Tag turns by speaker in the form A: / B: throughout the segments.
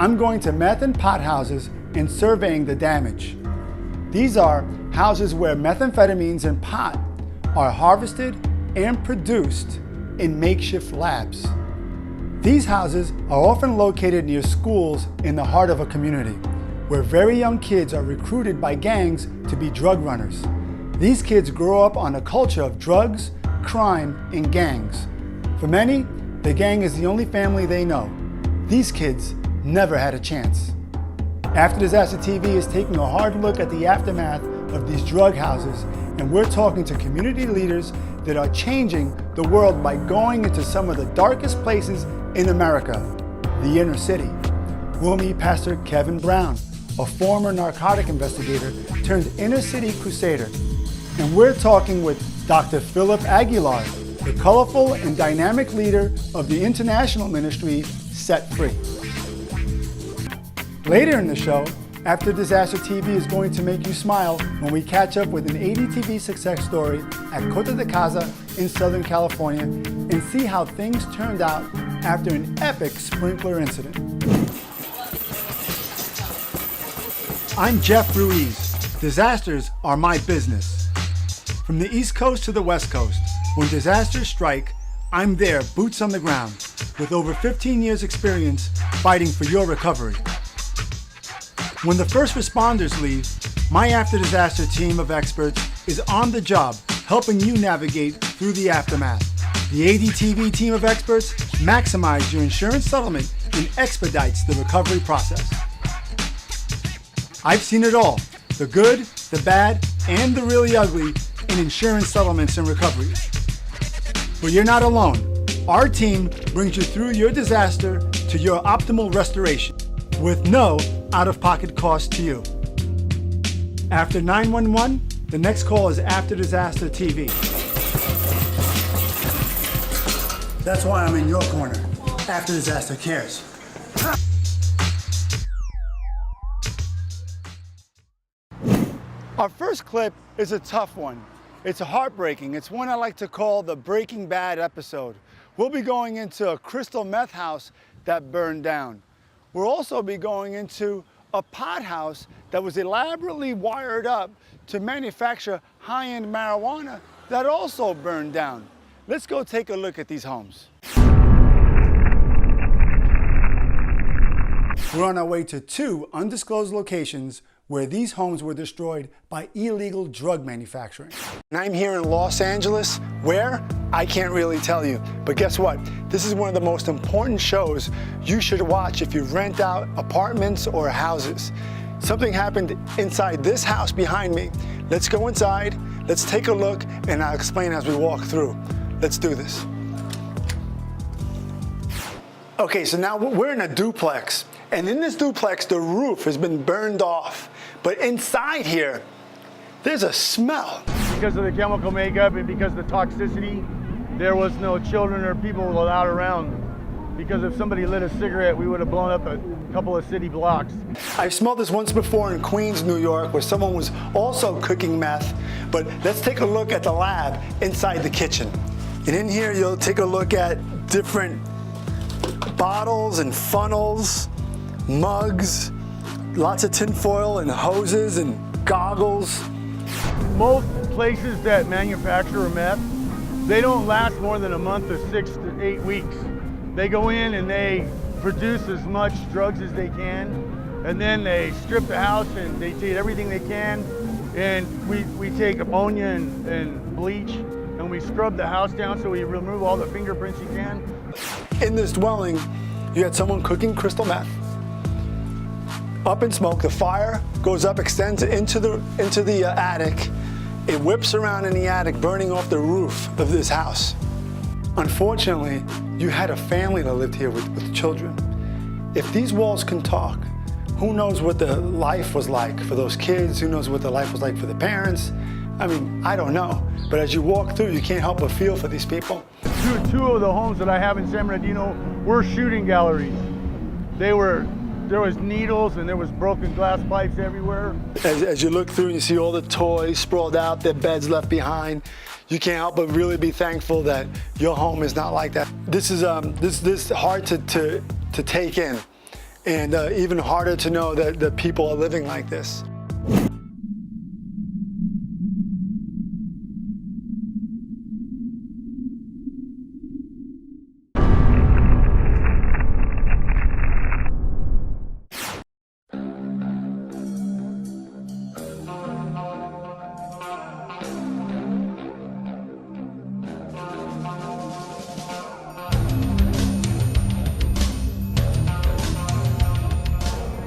A: I'm going to meth and pot houses and surveying the damage. These are houses where methamphetamines and pot are harvested and produced in makeshift labs. These houses are often located near schools in the heart of a community, where very young kids are recruited by gangs to be drug runners. These kids grow up on a culture of drugs, crime, and gangs. For many, the gang is the only family they know. These kids never had a chance. After Disaster TV is taking a hard look at the aftermath of these drug houses, and we're talking to community leaders that are changing the world by going into some of the darkest places in America, the inner city. We'll meet Pastor Kevin Brown, a former narcotic investigator turned inner city crusader. And we're talking with Dr. Philip Aguilar, the colorful and dynamic leader of the international ministry Set Free. Later in the show, After Disaster TV is going to make you smile when we catch up with an ADTV success story at Costa de Casa in Southern California and see how things turned out after an epic sprinkler incident. I'm Jeff Ruiz. Disasters are my business. From the East Coast to the West Coast, when disasters strike, I'm there, boots on the ground, with over 15 years experience fighting for your recovery. When the first responders leave, my After Disaster team of experts is on the job, helping you navigate through the aftermath. The ADTV team of experts maximize your insurance settlement and expedites the recovery process. I've seen it all, the good, the bad, and the really ugly in insurance settlements and recoveries. But you're not alone. Our team brings you through your disaster to your optimal restoration with no out-of-pocket cost to you. After 911, the next call is After Disaster TV. That's why I'm in your corner. After Disaster cares. Our first clip is a tough one. It's heartbreaking. It's one I like to call the Breaking Bad episode. We'll be going into a crystal meth house that burned down. We'll also be going into a pot house that was elaborately wired up to manufacture high-end marijuana that also burned down. Let's go take a look at these homes. We're on our way to two undisclosed locations where these homes were destroyed by illegal drug manufacturing. And I'm here in Los Angeles. Where? I can't really tell you. But guess what? This is one of the most important shows you should watch if you rent out apartments or houses. Something happened inside this house behind me. Let's go inside, let's take a look, and I'll explain as we walk through. Let's do this. Okay, so now we're in a duplex. And in this duplex, the roof has been burned off. But inside here, there's a smell.
B: Because of the chemical makeup and because of the toxicity, there was no children or people allowed around. Because if somebody lit a cigarette, we would have blown up a couple of city blocks.
A: I've smelled this once before in Queens, New York, where someone was also cooking meth. But let's take a look at the lab inside the kitchen. And in here, you'll take a look at different bottles and funnels, mugs, lots of tinfoil and hoses and goggles.
B: Most places that manufacture meth, they don't last more than a month or 6 to 8 weeks. They go in and they produce as much drugs as they can, and then they strip the house and they take everything they can, and we take ammonia and bleach and we scrub the house down so we remove all the fingerprints you can.
A: In this dwelling, you had someone cooking crystal meth. Up in smoke, the fire goes up, extends into the attic. It whips around in the attic, burning off the roof of this house. Unfortunately, you had a family that lived here with children. If these walls can talk, who knows what the life was like for those kids? Who knows what the life was like for the parents? I mean, I don't know. But as you walk through, you can't help but feel for these people.
B: Two of the homes that I have in San Bernardino were shooting galleries. There was needles and there was broken glass pipes everywhere.
A: As you look through and you see all the toys sprawled out, their beds left behind, you can't help but really be thankful that your home is not like that. This is hard to take in. and even harder to know that the people are living like this.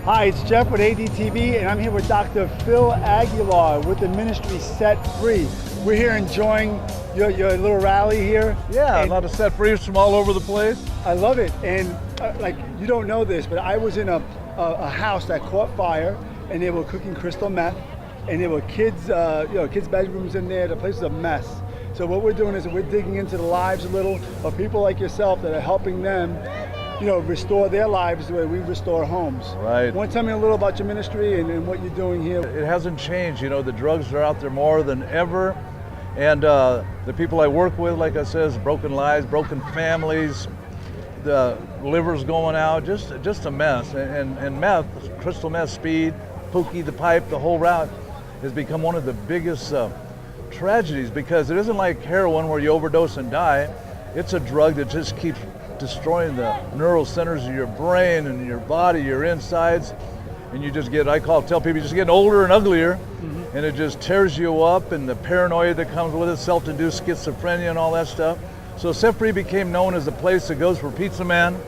A: Hi, it's Jeff with ADTV, and I'm here with Dr. Phil Aguilar with the ministry Set Free. We're here enjoying your little rally here.
C: Yeah, a lot of Set Frees from all over the place.
A: I love it, and like, you don't know this, but I was in a house that caught fire, and they were cooking crystal meth, and there were kids' bedrooms in there. The place was a mess. So what we're doing is we're digging into the lives a little of people like yourself that are helping them, restore their lives the way we restore homes.
C: Right.
A: Want to tell me a little about your ministry and what you're doing here?
C: It hasn't changed. The drugs are out there more than ever. And the people I work with, like I said, broken lives, broken families, the livers going out, just a mess. And meth, crystal meth, speed, Pookie, the pipe, the whole route has become one of the biggest tragedies, because it isn't like heroin where you overdose and die. It's a drug that just keeps destroying the neural centers of your brain and your body, your insides, and you just get, tell people, you're just getting older and uglier, and it just tears you up, and the paranoia that comes with it, self-induced schizophrenia and all that stuff. So Set Free became known as the place that goes for pizza man,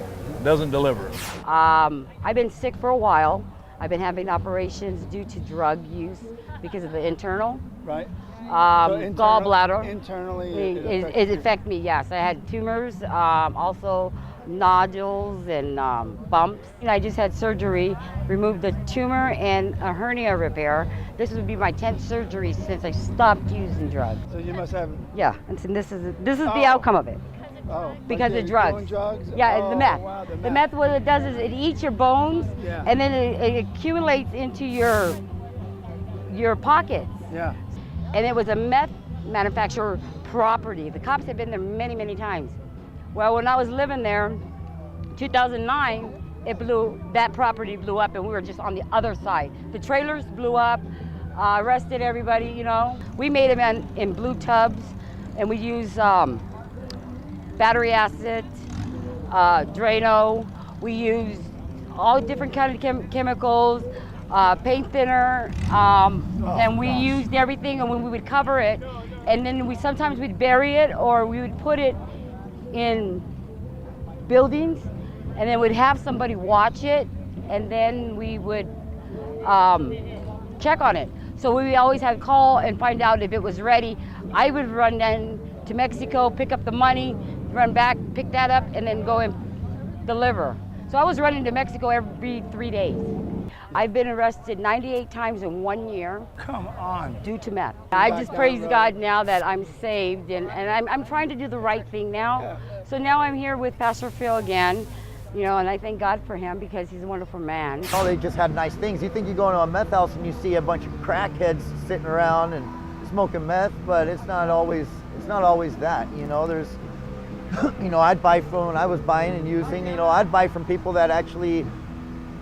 C: doesn't deliver.
D: I've been sick for a while. I've been having operations due to drug use because of the internal.
A: Right.
D: Gallbladder.
A: Internally,
D: it affected me, yes. I had tumors, also nodules and bumps. And I just had surgery, removed the tumor and a hernia repair. This would be my 10th surgery since I stopped using drugs.
A: So you must have...
D: Yeah, and so this is the outcome of it.
A: Oh,
D: Because
A: like
D: of drugs. Yeah, the meth.
A: Wow,
D: the meth, what it does is it eats your bones,
A: Yeah.
D: and then it accumulates into your pockets.
A: Yeah.
D: And it was a meth manufacturer property. The cops had been there many, many times. Well, when I was living there, 2009, that property blew up, and we were just on the other side. The trailers blew up, arrested everybody, We made them in blue tubs, and we used battery acid, Drano. We used all different kind of chemicals, paint thinner, and we used everything, and when we would cover it, and then sometimes we'd bury it, or we would put it in buildings, and then we'd have somebody watch it, and then we would check on it. So we always had to call and find out if it was ready. I would run then to Mexico, pick up the money, run back, pick that up, and then go and deliver. So I was running to Mexico every 3 days. I've been arrested 98 times in 1 year.
A: Come on.
D: Due to meth. I just praise God now that I'm saved, and I'm trying to do the right thing now.
A: Yeah.
D: So now I'm here with Pastor Phil again, and I thank God for him because he's a wonderful man.
E: Oh, they just had nice things. You think you go into a meth house and you see a bunch of crackheads sitting around and smoking meth, but it's not always that. There's I'd buy from, when I was buying and using, I'd buy from people that actually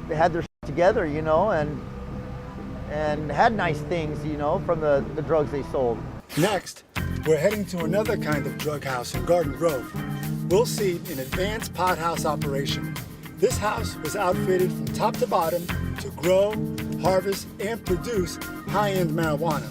E: they had their together, and had nice things, from the drugs they sold.
A: Next, we're heading to another kind of drug house in Garden Grove. We'll see an advanced pot house operation. This house was outfitted from top to bottom to grow, harvest, and produce high-end marijuana.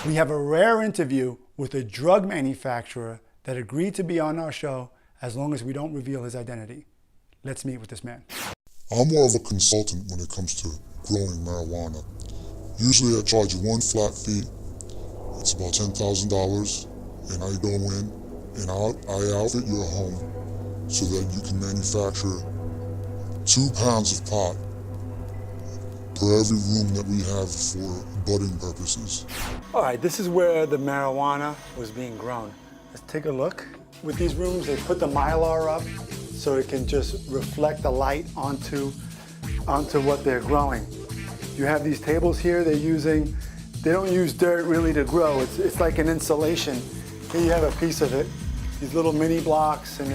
A: We have a rare interview with a drug manufacturer that agreed to be on our show as long as we don't reveal his identity. Let's meet with this man.
F: I'm more of a consultant when it comes to growing marijuana. Usually I charge you one flat fee. It's about $10,000, and I go in and I outfit your home so that you can manufacture 2 pounds of pot per every room that we have for budding purposes.
A: All right, this is where the marijuana was being grown. Let's take a look. With these rooms, they put the Mylar up so it can just reflect the light onto what they're growing. You have these tables here, they don't use dirt really to grow. It's like an insulation. Here you have a piece of it, these little mini blocks, and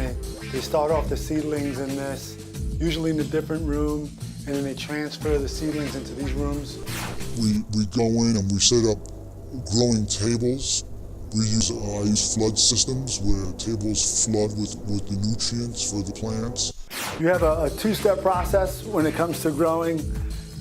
A: they start off the seedlings in this, usually in a different room, and then they transfer the seedlings into these rooms.
F: We go in and we set up growing tables. I use flood systems where tables flood with the nutrients for the plants.
A: You have a two-step process when it comes to growing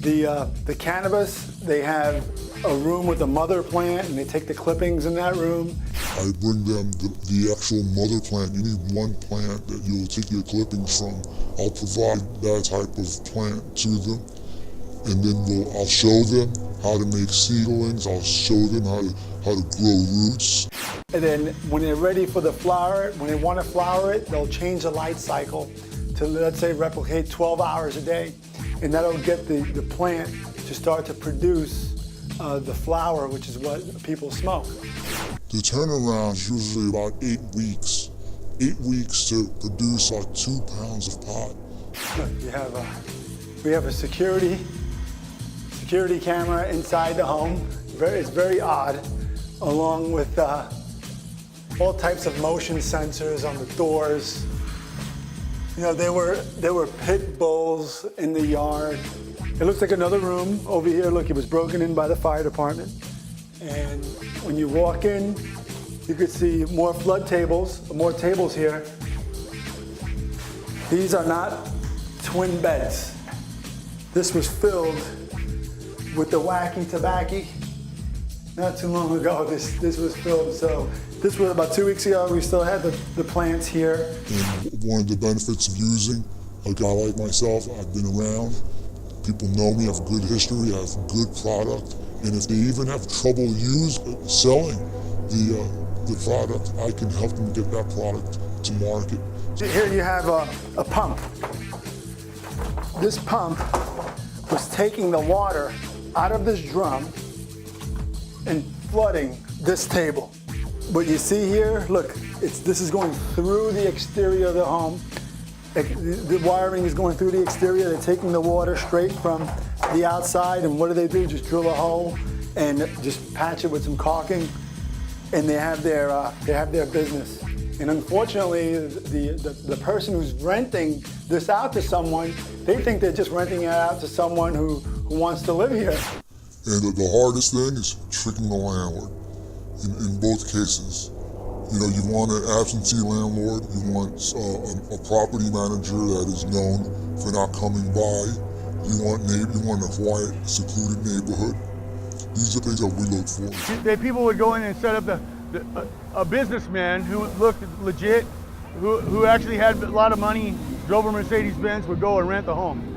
A: the cannabis. They have a room with a mother plant, and they take the clippings in that room.
F: I bring them the actual mother plant. You need one plant that you'll take your clippings from. I'll provide that type of plant to them, and then I'll show them how to make seedlings. I'll show them how to grow roots.
A: And then when they're ready for the flower, when they want to flower it, they'll change the light cycle to, let's say, replicate 12 hours a day. And that'll get the plant to start to produce the flower, which is what people smoke.
F: The turnaround is usually about 8 weeks. 8 weeks to produce like 2 pounds of pot.
A: We have a security camera inside the home. It's very odd, along with all types of motion sensors on the doors. You know, there were pit bulls in the yard. It looks like another room over here. Look, it was broken in by the fire department. And when you walk in, you could see more flood tables, more tables here. These are not twin beds. This was filled with the wacky tobacco. Not too long ago, this was filled. So this was about 2 weeks ago. We still had the plants here.
F: And one of the benefits of using a guy like myself, I've been around. People know me, I have a good history, I have a good product. And if they even have trouble selling the product, I can help them get that product to market.
A: Here you have a pump. This pump was taking the water out of this drum and flooding this table. What you see here, look, this is going through the exterior of the home. The wiring is going through the exterior. They're taking the water straight from the outside, and what do? Just drill a hole and just patch it with some caulking, and they have their business. And unfortunately, the person who's renting this out to someone, they think they're just renting it out to someone who wants to live here.
F: And the hardest thing is tricking the landlord in both cases. You know, you want an absentee landlord, you want a property manager that is known for not coming by, you want a quiet, secluded neighborhood. These are things that we look for.
B: People would go in and set up a businessman who looked legit, who actually had a lot of money, drove a Mercedes-Benz, would go and rent the home.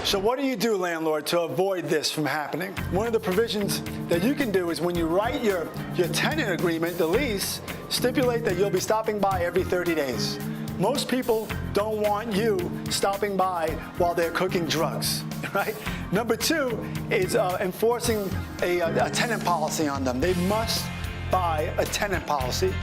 A: So what do you do, landlord, to avoid this from happening? One of the provisions that you can do is when you write your tenant agreement, the lease, stipulate that you'll be stopping by every 30 days. Most people don't want you stopping by while they're cooking drugs, right? Number two is enforcing a tenant policy on them. They must buy a tenant policy.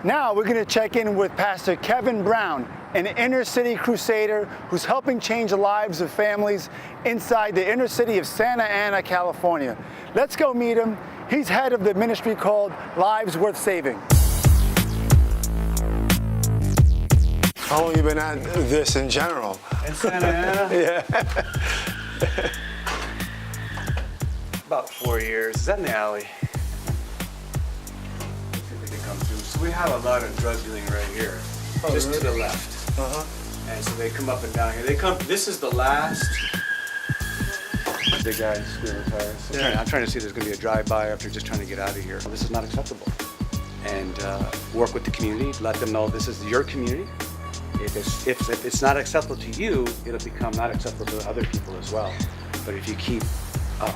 A: Now we're going to check in with Pastor Kevin Brown, an inner city crusader who's helping change the lives of families inside the inner city of Santa Ana, California. Let's go meet him. He's head of the ministry called Lives Worth Saving. How long have you been at this in general?
G: In Santa Ana?
A: Yeah.
G: About 4 years. Is that in the alley? So we have a lot of drug dealing right here, just really? To the left. And so they come up and down here. This is the last. Big guy in screaming tires. Yeah. I'm trying to see if there's going to be a drive-by after just trying to get out of here. This is not acceptable. And work with the community, let them know this is your community. If it's not acceptable to you, it'll become not acceptable to other people as well. But if you keep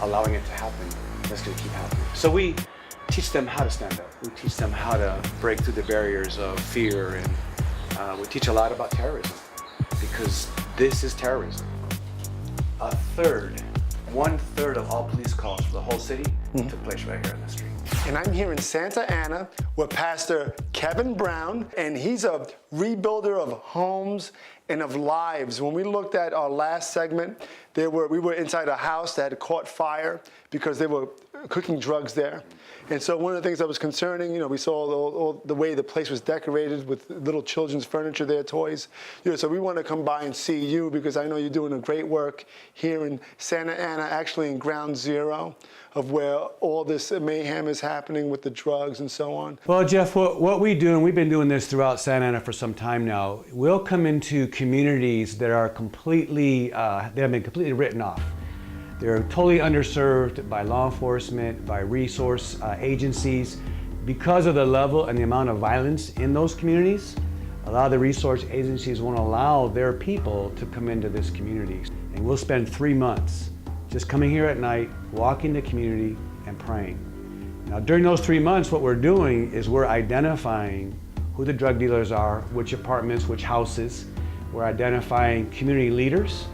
G: allowing it to happen, that's going to keep happening. So we teach them how to stand up. We teach them how to break through the barriers of fear, and we teach a lot about terrorism, because this is terrorism. 1/3 of all police calls for the whole city took place right here on the street.
A: and I'm here in Santa Ana with Pastor Kevin Brown, and he's a rebuilder of homes and of lives. When we looked at our last segment, we were inside a house that had caught fire because they were cooking drugs there. And so one of the things that was concerning, we saw all the way the place was decorated with little children's furniture there, toys. So we want to come by and see you because I know you're doing a great work here in Santa Ana, actually in ground zero of where all this mayhem is happening with the drugs and so on.
H: Well, Jeff, what we do, and we've been doing this throughout Santa Ana for some time now, we'll come into communities that are completely, they have been completely written off. They're totally underserved by law enforcement, by resource agencies. Because of the level and the amount of violence in those communities, a lot of the resource agencies won't allow their people to come into this community. And we'll spend 3 months just coming here at night, walking the community and praying. Now during those 3 months, what we're doing is we're identifying who the drug dealers are, which apartments, which houses. We're identifying community leaders,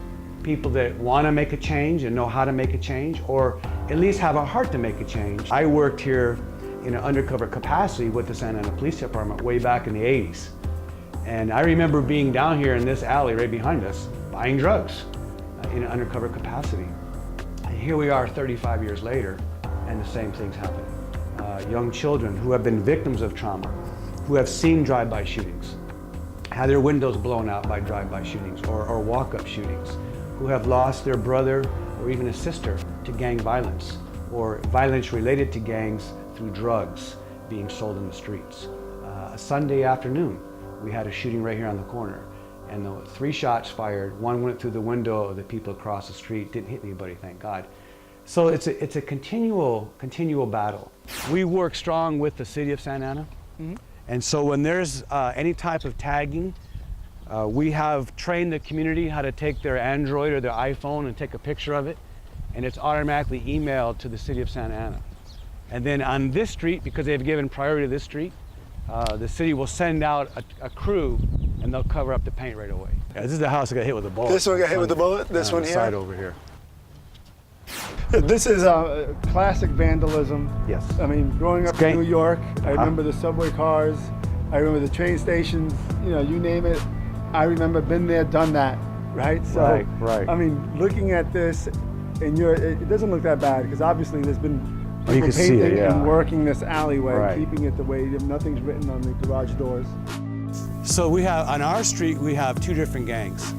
H: people that want to make a change and know how to make a change, or at least have a heart to make a change. I worked here in an undercover capacity with the Santa Ana Police Department way back in the 80s. And I remember being down here in this alley right behind us, buying drugs in an undercover capacity. And here we are 35 years later, and the same thing's happening. Young children who have been victims of trauma, who have seen drive-by shootings, had their windows blown out by drive-by shootings or walk-up shootings, who have lost their brother or even a sister to gang violence or violence related to gangs through drugs being sold in the streets. A Sunday afternoon, we had a shooting right here on the corner, and the 3 shots fired. One went through the window of the people across the street, didn't hit anybody, thank God. So it's a continual battle. We work strong with the city of Santa Ana, and so when there's any type of tagging, we have trained the community how to take their Android or their iPhone and take a picture of it, and it's automatically emailed to the city of Santa Ana. And then on this street, because they've given priority to this street, the city will send out a crew and they'll cover up the paint right away. Yeah, this is the house that got hit with a bullet.
A: This one got hit with a bullet? This one here?
H: Side over here.
A: This is classic vandalism.
H: Yes.
A: I mean, growing up in New York, I remember the subway cars, I remember the train stations, you name it. I remember been there, done that, right? So,
H: right.
A: I mean, looking at this, and it doesn't look that bad because obviously there's been people painting and working this alleyway, keeping it the way nothing's written on the garage doors.
H: So we have, on our street, we have 2 different gangs.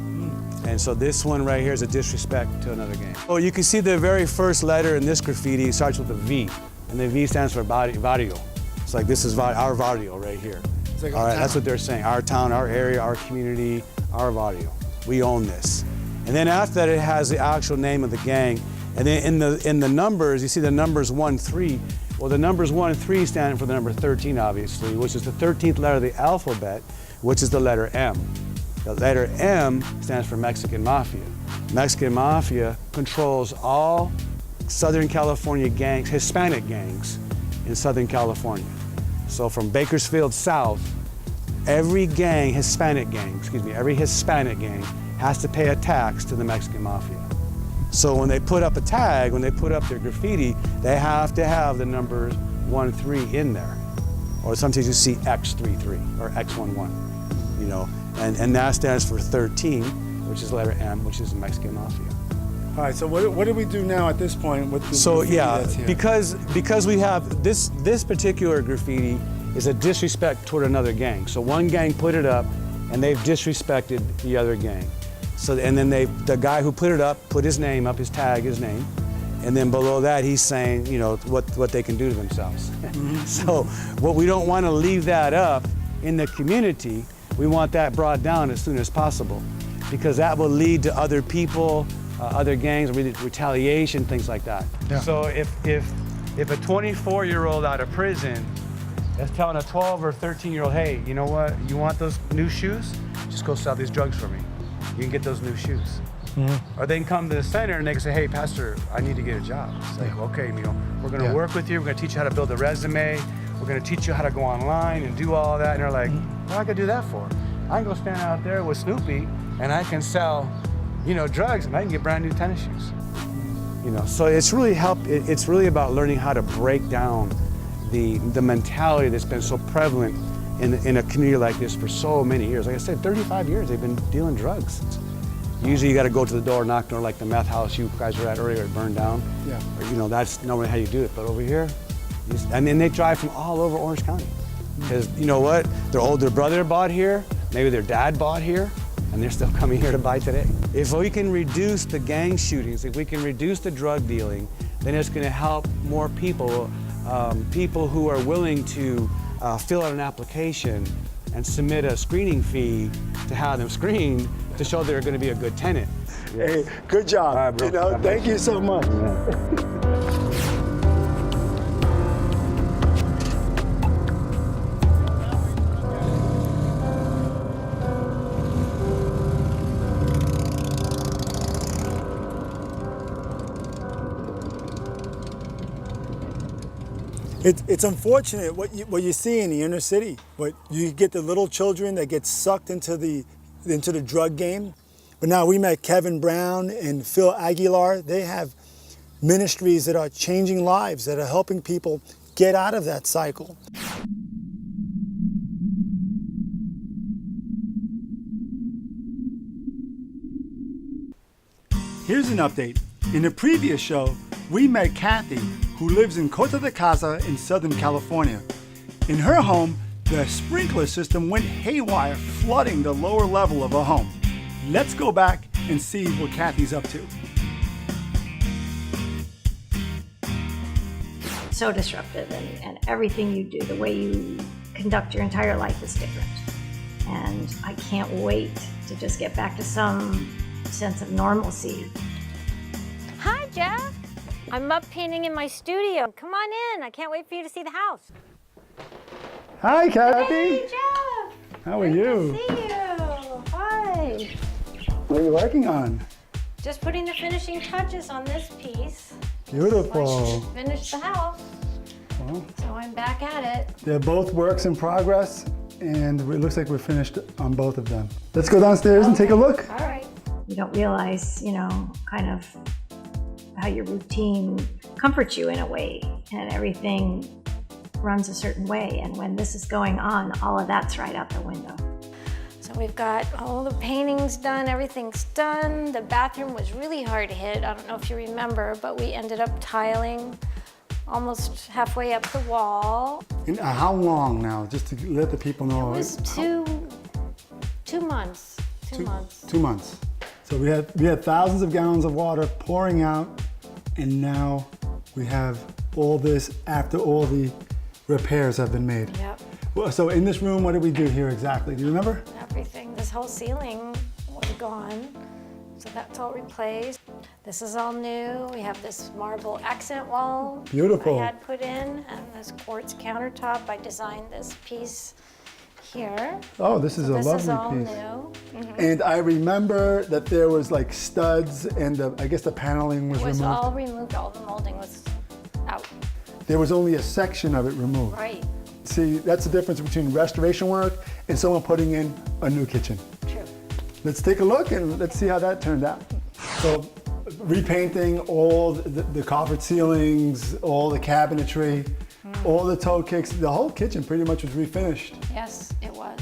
H: And so this one right here is a disrespect to another gang. Oh, you can see the very first letter in this graffiti starts with a V, and the V stands for barrio. It's like, this is our barrio right here.
A: Like
H: all right, that's what they're saying. Our town, our area, our community, our barrio. We own this. And then after that, it has the actual name of the gang. And then in the numbers, you see the numbers 1, 3. Well, the numbers 1 and 3 stand for the number 13, obviously, which is the 13th letter of the alphabet, which is the letter M. The letter M stands for Mexican Mafia. Mexican Mafia controls all Southern California gangs, Hispanic gangs in Southern California. So from Bakersfield south, every Hispanic gang has to pay a tax to the Mexican Mafia. So when they put up a tag, when they put up their graffiti, they have to have the numbers 1, 3 in there. Or sometimes you see X33 or X11, and that stands for 13, which is letter M, which is the Mexican Mafia.
A: All right, so what do we do now at this point with the
H: graffiti
A: that's here?
H: because we have this particular graffiti is a disrespect toward another gang. So one gang put it up and they've disrespected the other gang. So, and then the guy who put it up, put his name up, his tag, his name, and then below that he's saying, what they can do to themselves. So what we don't want to leave that up in the community, we want that brought down as soon as possible, because that will lead to other people, other gangs, retaliation, things like that. Yeah. So if a 24-year-old out of prison is telling a 12 or 13-year-old, hey, you know what, you want those new shoes? Just go sell these drugs for me. You can get those new shoes. Or they can come to the center and they can say, hey, Pastor, I need to get a job. It's like, okay, we're gonna work with you, we're gonna teach you how to build a resume, we're gonna teach you how to go online and do all that. And they're like, what I gotta do that for? I can go stand out there with Snoopy and I can sell, drugs, and I can get brand new tennis shoes. So it's really it's really about learning how to break down the mentality that's been so prevalent in a community like this for so many years. Like I said, 35 years they've been dealing drugs. Usually you got to go to the door, knock door, like the meth house you guys were at earlier, it burned down.
A: Yeah.
H: Or, you know, that's normally how you do it. But over here, and then they drive from all over Orange County. Because you know what? Their older brother bought here, maybe their dad bought here, and they're still coming here to buy today. If we can reduce the gang shootings, if we can reduce the drug dealing, then it's going to help more people, people who are willing to fill out an application and submit a screening fee to have them screened to show they're going to be a good tenant.
A: Hey, good job.
H: All right, bro.
A: You know, thank you so much. It's unfortunate what you see in the inner city. But you get the little children that get sucked into the drug game. But now we met Kevin Brown and Phil Aguilar. They have ministries that are changing lives, that are helping people get out of that cycle. Here's an update. In the previous show, we met Kathy, who lives in Costa de Casa in Southern California. In her home, the sprinkler system went haywire, flooding the lower level of her home. Let's go back and see what Kathy's up to.
I: So disruptive, and everything you do, the way you conduct your entire life is different. And I can't wait to just get back to some sense of normalcy.
J: Hi, Jeff. I'm up painting in my studio. Come on in. I can't wait for you to see the house.
A: Hi, Kathy.
J: Hey, Jeff.
A: How are you?
J: Good to see you. Hi.
A: What are you working on?
J: Just putting the finishing touches on this piece.
A: Beautiful.
J: So I should finish the house.
A: Well,
J: So I'm back at it.
A: they're both works in progress, and it looks like we're finished on both of them. Let's go downstairs and take a look.
J: All right.
I: You don't realize, kind of how your routine comforts you in a way, and everything runs a certain way. And when this is going on, all of that's right out the window.
J: So we've got all the paintings done, everything's done. The bathroom was really hard hit. I don't know if you remember, but we ended up tiling almost halfway up the wall.
A: And how long now, just to let the people know?
J: It was two months.
A: 2 months. So we had thousands of gallons of water pouring out, and now we have all this after all the repairs have been made.
J: Yep,
A: Well, so in this room, what did we do here exactly? Do you remember?
J: everything. This whole ceiling was gone, so that's all replaced. This is all new. We have this marble accent wall
A: Beautiful.
J: I had put in, and this quartz countertop. I designed this piece here.
A: Oh, this is a
J: This is all
A: lovely piece.
J: new.
A: And I remember that there was like studs, and I guess the paneling was
J: It was
A: removed.
J: all removed. All the molding was out.
A: There was only a section of it removed.
J: Right.
A: See, that's the difference between restoration work and someone putting in a new kitchen.
J: True.
A: Let's take a look and let's see how that turned out. So, repainting all the carpet ceilings, all the cabinetry, all the toe kicks, the whole kitchen pretty much was refinished.
J: Yes, it was.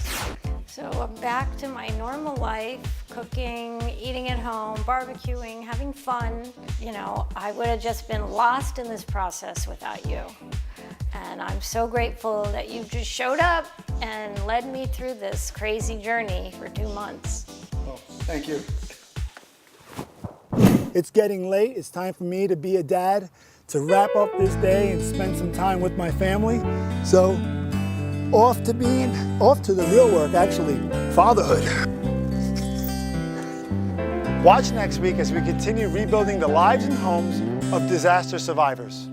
J: So I'm back to my normal life, cooking, eating at home, barbecuing, having fun. I would have just been lost in this process without you. And I'm so grateful that you just showed up and led me through this crazy journey for 2 months.
A: Oh, thank you. It's getting late. It's time for me to be a dad, to wrap up this day and spend some time with my family. So, off to the real work, actually, fatherhood. Watch next week as we continue rebuilding the lives and homes of disaster survivors.